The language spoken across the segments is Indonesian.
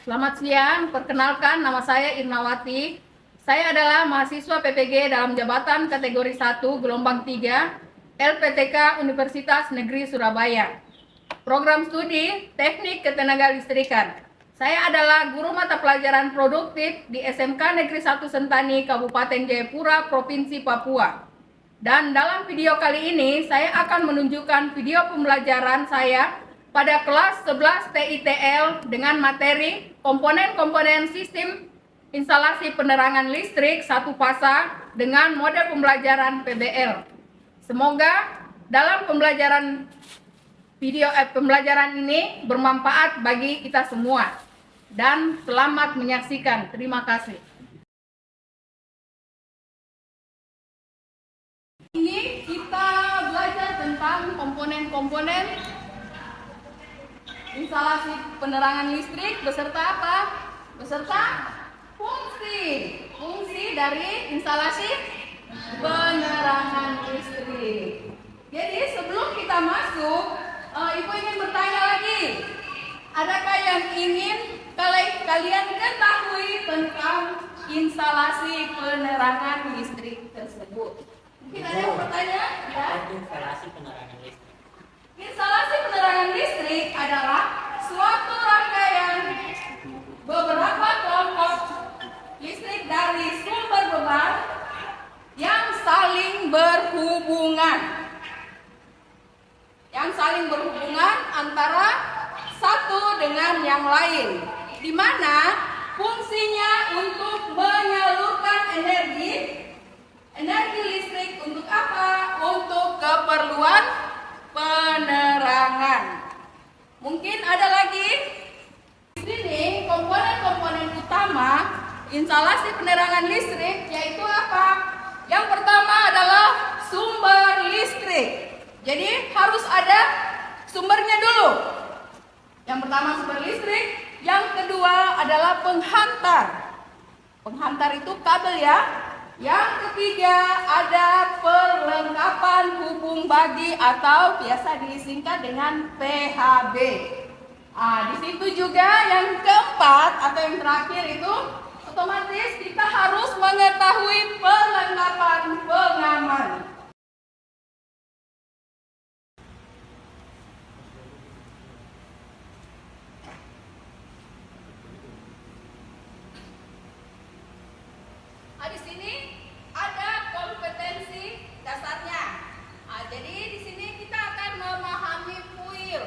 Selamat siang, perkenalkan nama saya Irnawati. Saya adalah mahasiswa PPG dalam jabatan kategori 1 gelombang 3 LPTK Universitas Negeri Surabaya. Program studi Teknik Ketenagalistrikan. Saya adalah guru mata pelajaran produktif di SMK Negeri 1 Sentani, Kabupaten Jayapura, Provinsi Papua. Dan dalam video kali ini saya akan menunjukkan video pembelajaran saya pada kelas 11 TITL dengan materi komponen-komponen sistem instalasi penerangan listrik satu fasa dengan model pembelajaran PBL. Semoga dalam pembelajaran ini bermanfaat bagi kita semua. Dan selamat menyaksikan. Terima kasih. Ini kita belajar tentang komponen-komponen instalasi penerangan listrik beserta apa? Beserta fungsi dari instalasi penerangan listrik. Jadi sebelum kita masuk, Ibu ingin bertanya lagi. Adakah yang ingin kalian ketahui tentang instalasi penerangan listrik tersebut? Mungkin ada yang bertanya? Ya? Instalasi penerangan listrik. Instalasi penerangan listrik adalah suatu rangkaian beberapa kelompok listrik dari sumber beban yang saling berhubungan. Antara satu dengan yang lain, di mana fungsinya untuk menyalurkan energi listrik untuk apa? Untuk keperluan penerangan. Mungkin ada lagi di sini komponen-komponen utama instalasi penerangan listrik, yaitu apa? Yang pertama adalah sumber listrik. Jadi harus ada sumbernya dulu. Yang pertama sumber listrik, yang kedua adalah penghantar. Penghantar itu kabel ya. Yang ketiga ada perlengkapan hubung bagi atau biasa disingkat dengan PHB. Di situ juga yang keempat atau yang terakhir itu otomatis kita harus mengetahui perlengkapan pengaman. Di sini ada kompetensi dasarnya. Jadi di sini kita akan memahami PUIL,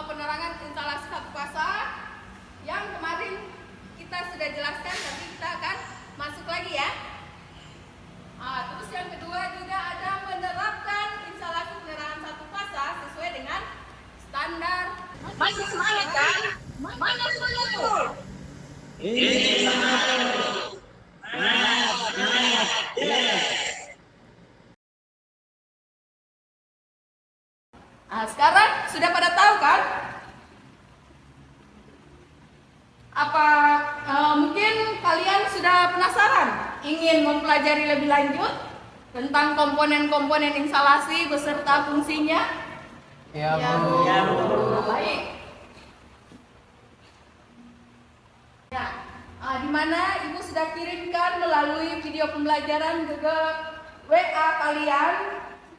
penerangan instalasi satu fasa, yang kemarin kita sudah jelaskan, tapi kita akan masuk lagi ya. Terus yang kedua juga ada menerapkan instalasi penerangan satu fasa sesuai dengan standar. Masih semangat kan? Mana semangatmu? Ini Sekarang sudah pada tahu kan? Apa mungkin kalian sudah penasaran ingin mempelajari lebih lanjut tentang komponen-komponen instalasi beserta fungsinya? Ya, Bu. Bu. Baik. Ya, di mana Ibu sudah kirimkan melalui video pembelajaran ke WA kalian,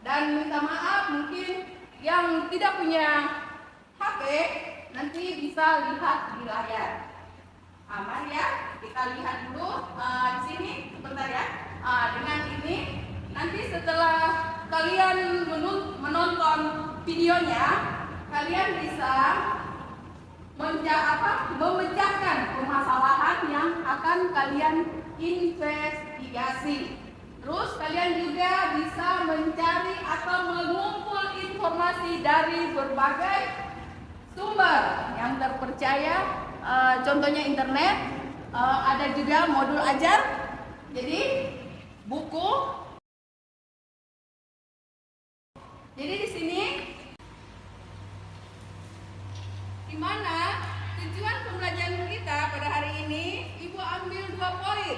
dan minta maaf mungkin yang tidak punya HP nanti bisa lihat di layar. Aman ya? Kita lihat dulu di sini sebentar ya. Dengan ini nanti setelah kalian menonton videonya, kalian bisa memecahkan permasalahan yang akan kalian investigasi. Terus kalian juga bisa mencari atau mengumpul informasi dari berbagai sumber yang terpercaya, contohnya internet, ada juga modul ajar, jadi buku. Jadi di sini di mana tujuan pembelajaran kita pada hari ini, Ibu ambil 2 poin.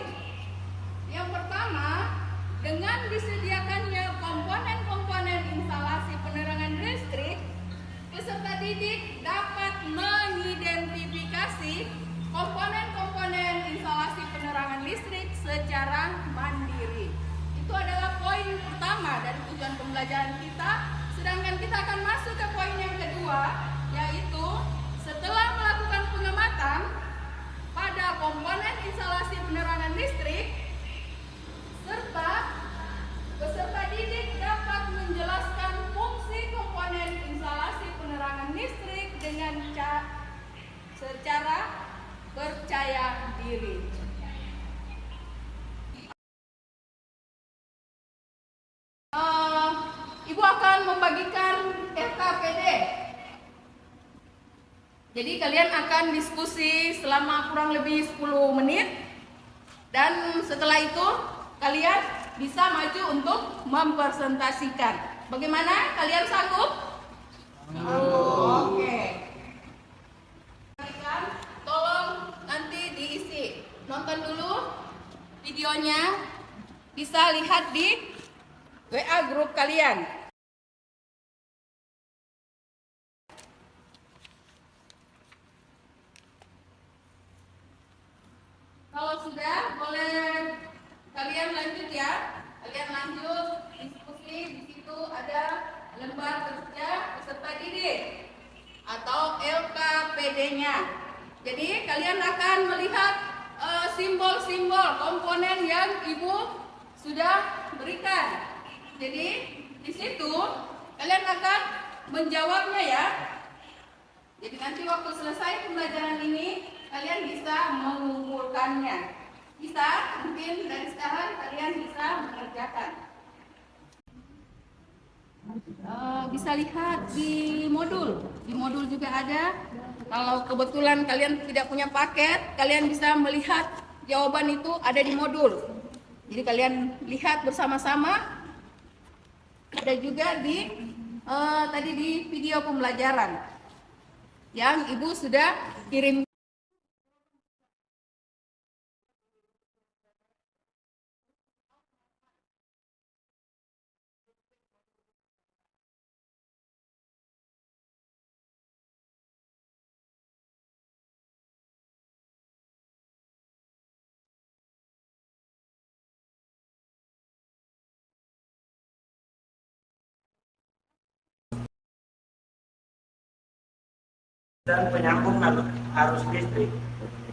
Yang pertama, dengan disediakannya komponen-komponen instalasi penerangan listrik, peserta didik dapat mengidentifikasi mengoperasi komponen-komponen instalasi penerangan listrik secara mandiri. Itu adalah poin pertama dari tujuan pembelajaran kita. Sedangkan kita akan masuk ke poin yang kedua, yaitu setelah melakukan pengamatan pada komponen instalasi penerangan listrik, serta peserta didik dapat menjelaskan fungsi komponen instalasi penerangan listrik dengan secara percaya diri. Ibu akan membagikan FKPD. Jadi kalian akan diskusi selama kurang lebih 10 menit. Dan setelah itu kalian bisa maju untuk mempresentasikan. Bagaimana? Kalian sanggup? Oke. Tolong nanti diisi. Nonton dulu videonya. Bisa lihat di WA grup kalian. Kalau sudah, boleh kalian lanjut ya. Kalian lanjut diskusi. Di situ ada lembar kerja peserta didik atau LKPD-nya. Jadi kalian akan melihat simbol-simbol komponen yang Ibu sudah berikan. Jadi di situ kalian akan menjawabnya ya. Jadi nanti waktu selesai pembelajaran ini kalian bisa mengumpulkannya. Bisa, mungkin dari sekarang kalian bisa mengerjakan. Bisa lihat di modul. Di modul juga ada. Kalau kebetulan kalian tidak punya paket, kalian bisa melihat jawaban itu ada di modul. Jadi kalian lihat bersama-sama. Ada juga di tadi di video pembelajaran yang Ibu sudah kirim. Dan penyambung arus listrik.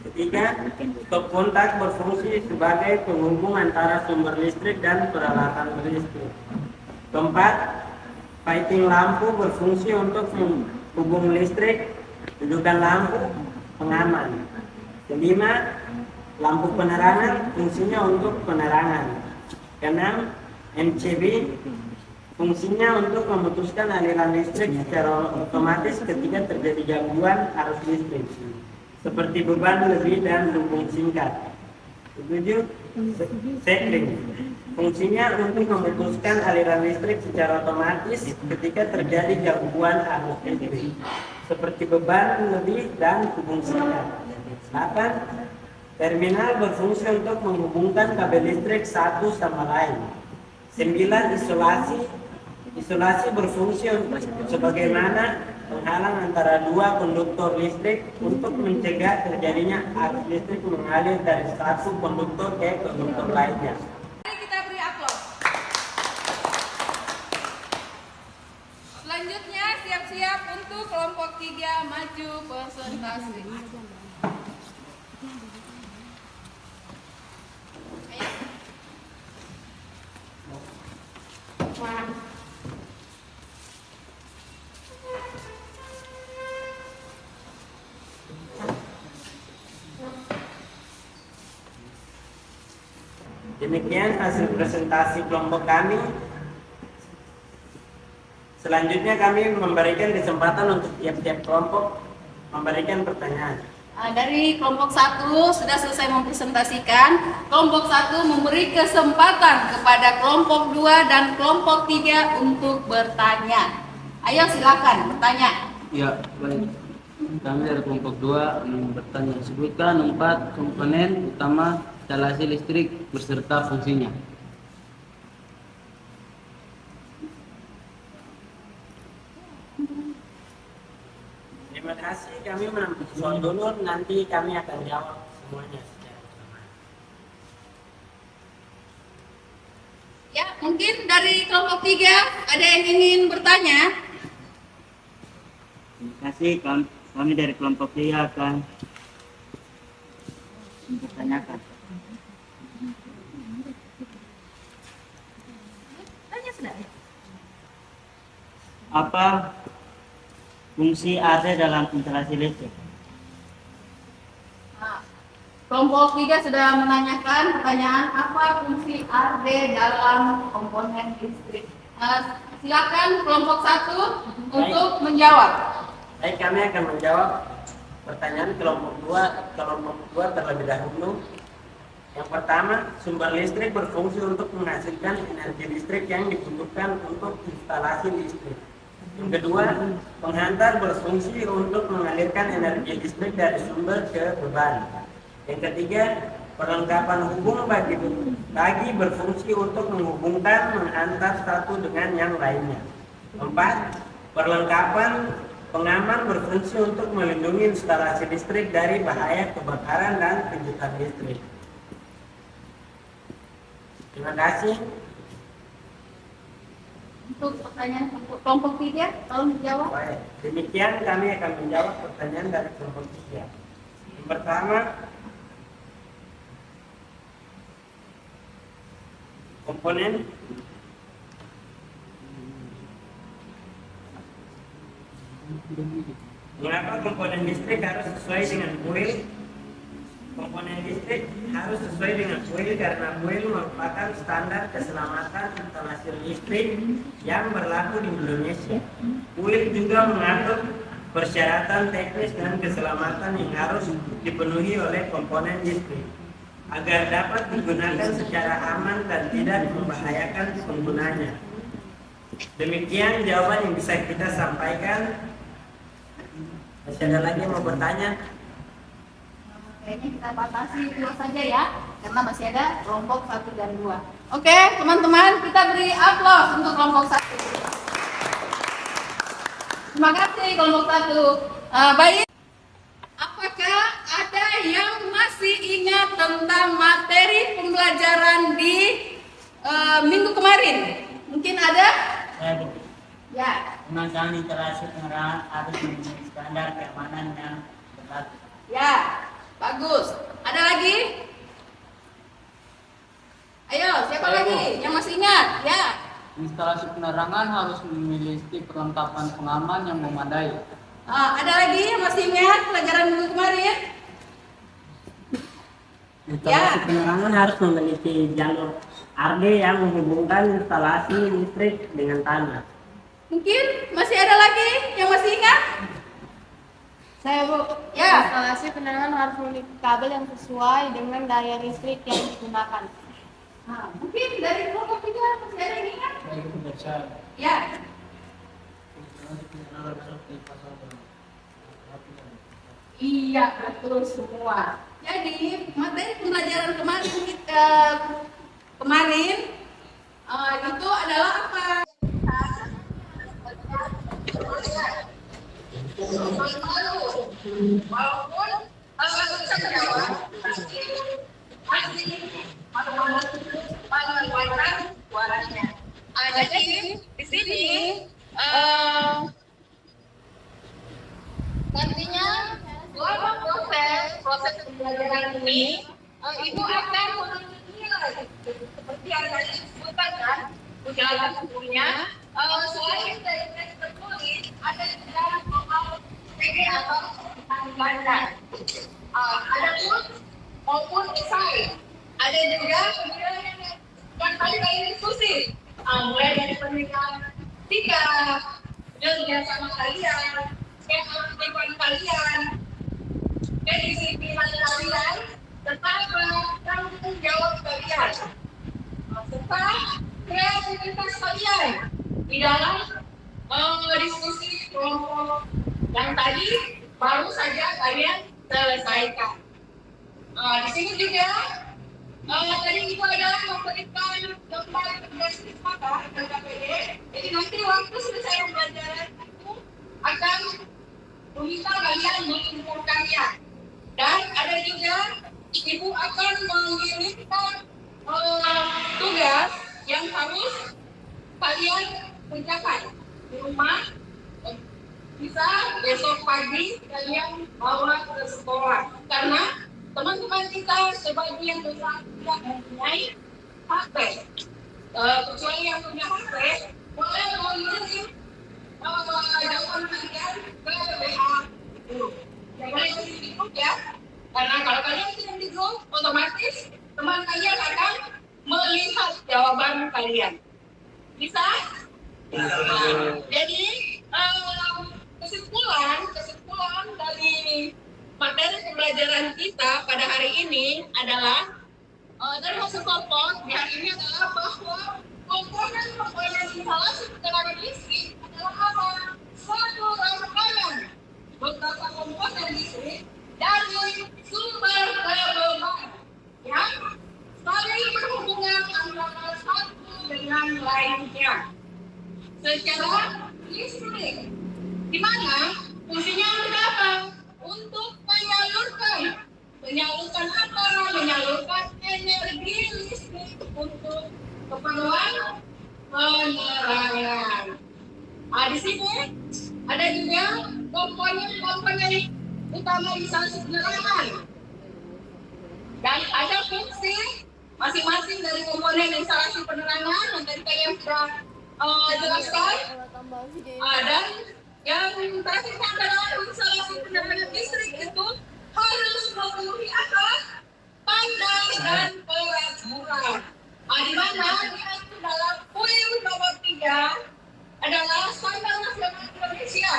Ketiga, stop kontak berfungsi sebagai penghubung antara sumber listrik dan peralatan listrik. Keempat, fighting lampu berfungsi untuk menghubung listrik, dudukan lampu, pengaman. Kelima, lampu penerangan fungsinya untuk penerangan. Keenam, MCB fungsinya untuk memutuskan aliran listrik secara otomatis ketika terjadi gangguan arus listrik, seperti beban lebih dan hubung singkat. 7. Sekling fungsinya untuk memutuskan aliran listrik secara otomatis ketika terjadi gangguan arus listrik, seperti beban lebih dan hubung singkat. 8. Terminal berfungsi untuk menghubungkan kabel listrik satu sama lain. 9. Isolasi berfungsi sebagaimana penghalang antara dua konduktor listrik untuk mencegah terjadinya arus listrik mengalir dari satu konduktor ke konduktor lainnya. Mari kita beri aplaus. Selanjutnya siap-siap untuk kelompok 3 maju presentasi. Demikian hasil presentasi kelompok kami. Selanjutnya kami memberikan kesempatan untuk tiap-tiap kelompok memberikan pertanyaan. Dari kelompok 1 sudah selesai mempresentasikan. Kelompok 1 memberi kesempatan kepada kelompok 2 dan kelompok 3 untuk bertanya. Ayo silakan bertanya. Ya, baik. Kami dari kelompok 2 bertanya, sebutkan 4 komponen utama instalasi listrik beserta fungsinya. Terima kasih, kami menambah soal dulu, nanti kami akan jawab semuanya secara bersamaan. Ya, mungkin dari kelompok 3 ada yang ingin bertanya. Terima kasih, kami dari kelompok 3 akan mempertanyakan. Tanya sudah. Apa fungsi AC dalam instalasi listrik? Nah, kelompok 3 sudah menanyakan pertanyaan apa fungsi RD dalam komponen listrik. Silakan kelompok 1 untuk menjawab. Baik, kami akan menjawab pertanyaan kelompok 2 terlebih dahulu. Yang pertama, sumber listrik berfungsi untuk menghasilkan energi listrik yang dibutuhkan untuk instalasi listrik. Yang kedua, penghantar berfungsi untuk mengalirkan energi listrik dari sumber ke beban. Yang ketiga, perlengkapan hubung bagi berfungsi untuk menghubungkan, menghantar satu dengan yang lainnya. Keempat, perlengkapan pengaman berfungsi untuk melindungi instalasi listrik dari bahaya kebakaran dan kejutan listrik. Terima kasih. Untuk pertanyaan kelompok 3, tolong dijawab. Baik, demikian kami akan menjawab pertanyaan dari kelompok 3. Yang pertama, komponen mengapa komponen listrik harus sesuai dengan kuil? Komponen listrik harus sesuai dengan kuil karena kuil merupakan standar keselamatan instalasi listrik yang berlaku di Indonesia. Kuil juga mengatur persyaratan teknis dan keselamatan yang harus dipenuhi oleh komponen listrik agar dapat digunakan secara aman dan tidak membahayakan penggunanya. Demikian jawaban yang bisa kita sampaikan. Masih ada lagi yang mau bertanya? Kayaknya kita batasi 2 saja ya, karena masih ada kelompok 1 dan 2. Oke, teman-teman, kita beri aplaus untuk kelompok 1. Terima kasih kelompok 1. Baik, apakah ada yang masih ingat tentang materi pembelajaran di minggu kemarin? Mungkin ada? Saya Ya. pemasangan instalasi pengerahan harus memenuhi standar keamanan yang berlaku. Ya, bagus. Ada lagi? Ayo, siapa lagi yang masih ingat? Ya. Instalasi penerangan harus memiliki perlengkapan pengaman yang memadai. Ada lagi yang masih ingat pelajaran minggu kemarin? Instalasi penerangan harus memiliki jalur RD yang menghubungkan instalasi listrik dengan tanah. Mungkin masih ada lagi yang masih ingat? Saya Bu, Ya. instalasi penerangan harus memiliki kabel yang sesuai dengan daya listrik yang digunakan. Mungkin dari kelompok 3 masih ada yang ingat? Ya. Iya, betul semua. Jadi materi pembelajaran kemarin itu adalah apa? Walaupun mengeluarkan suaranya. Jadi di sini nantinya selama proses pembelajaran ini ibu akan menilai seperti yang tadi disebutkan kan ujaran sebelumnya selain dari teks tertulis ada juga soal PD atau ganda ada pun maupun esai ada juga kemudian yang tadi dari diskusi mulai dari pernikahan 3 dan sama kalian keaktifan kalian kedisiplinan kalian serta tanggung jawab kalian serta kreativitas kalian di dalam diskusi kelompok yang tadi baru saja kalian selesaikan. Di sini juga tadi itu adalah memberikan gambar tugas maka dan KPD. Jadi nanti waktu selesai pembelajaran itu akan meminta kalian mengumpulkannya. Dan ada juga ibu akan mengirimkan tugas yang harus kalian kerjakan di rumah. Bisa besok pagi kalian bawa ke sekolah, karena teman-teman kita sebagian besar tidak mempunyai HP. Kecuali yang punya HP, boleh mengirim jawaban kalian ke WA grup. Jangan kirim di grup ya, karena kalau kalian kirim di grup, otomatis teman kalian akan melihat jawaban kalian. Bisa? Jadi kesimpulan dari materi pembelajaran kita pada hari ini adalah dari hasil kelompok di hari ini adalah bahwa komponen instalasi tenaga listrik adalah apa? Suatu rangkaian beberapa komponen listrik dari sumber daya beban yang saling berhubungan antara satu dengan lainnya secara listrik, di mana fungsinya untuk apa? Untuk menyalurkan apa? Menyalurkan energi listrik untuk keperluan penerangan. Di sini ada juga komponen utama instalasi penerangan, dan ada fungsi masing-masing dari komponen instalasi penerangan yang tadi kalian sudah jelaskan. Dan yang terakhir adalah instalasi penerangan listrik itu harus memenuhi apa? Standar dan peraturan. Di mana itu dalam UU nomor 3 adalah standar nasional Indonesia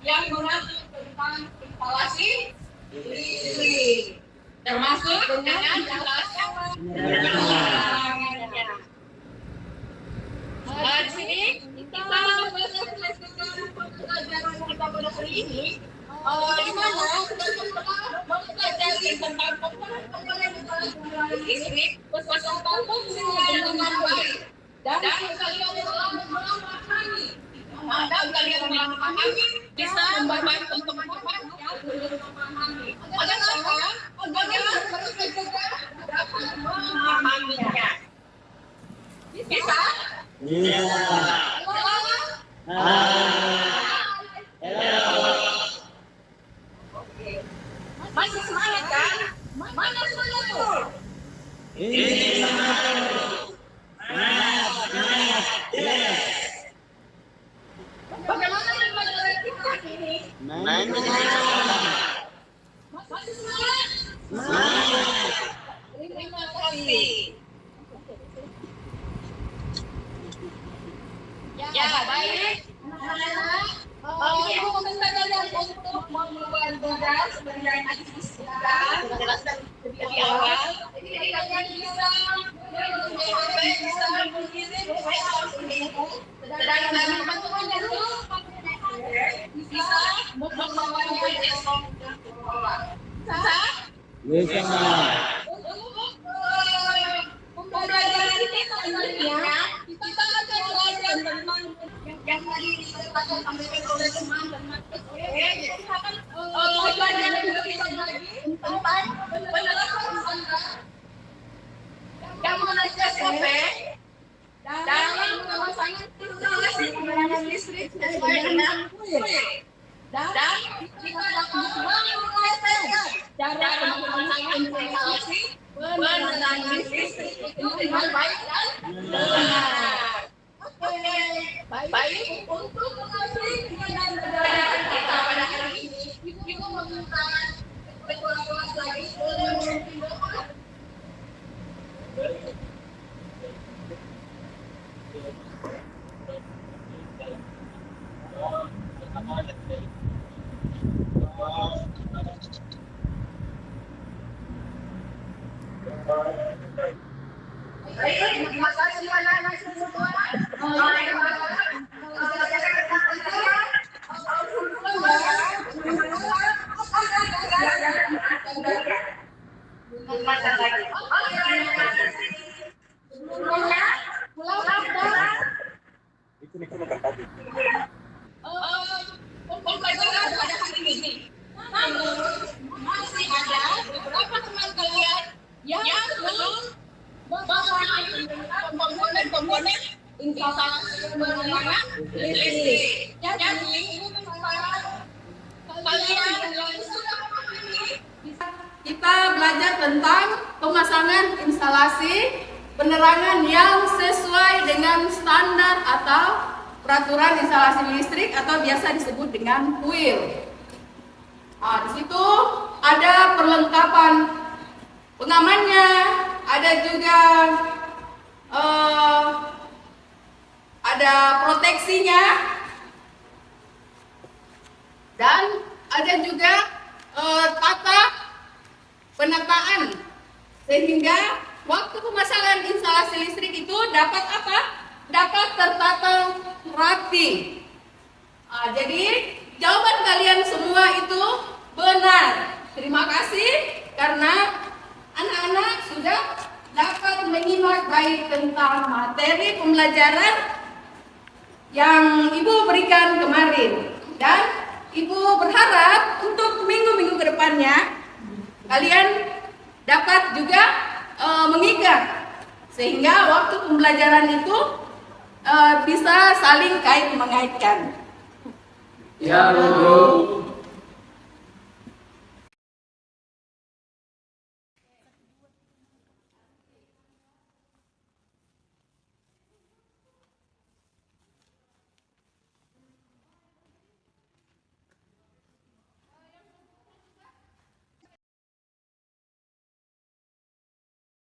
yang mengatur tentang instalasi listrik, termasuk dengan instalasi penerangannya. Di sini kita menyelesaikan pembelajaran kita pada hari ini, di mana kita pernah mempelajari tentang komponen listrik beserta fungsinya dengan baik, dan kalian telah memahami. Kalian memahami bisa membantu teman-teman yang belum memahami. Agar mereka juga dapat memahaminya. Bisa? Iya. Masih semangat kan? Mana semangat tuh? Bagaimana pembelajaran kita ini? Masih semangat? Terima kasih. Ya, baik. Ibu meminta kalian untuk membuat tugas seperti yang tadi disebutkan, menjelaskan lebih awal. Jadi kalian bisa mengirim WA ibu, dan teman-teman itu bisa membawanya besok ke sekolah. Bisa? Untuk pembelajaran ini selanjutnya kita akan belajar tentang yang tadi disampaikan oleh teman-teman. Kita akan belajar lebih lagi tentang penerapan standar yang mengenai SOP dalam pemasangan instalasi penerangan listrik sesuai dengan UIL. Dan kita dapat menguasai cara pemasangan instalasi penerangan listrik itu dengan baik dan benar. Baik, untuk mengakhiri pembelajaran kita pada hari ini, Ibu meminta ketua-ketua lagi boleh memimpin doa. kita belajar tentang pemasangan instalasi penerangan yang sesuai dengan standar atau peraturan instalasi listrik atau biasa disebut dengan PUIL. Nah, di situ ada perlengkapan pengamannya, ada juga ada proteksinya, dan ada juga tata penataan sehingga waktu pemasangan instalasi listrik itu dapat apa? Dapat tertata rapi. Nah, jadi jawaban kalian semua itu benar. Terima kasih karena anak-anak sudah dapat menyimak baik tentang materi pembelajaran yang Ibu berikan kemarin. Dan Ibu berharap untuk minggu-minggu ke depannya kalian dapat juga mengingat sehingga waktu pembelajaran itu bisa saling kait mengaitkan. Ya, Bu.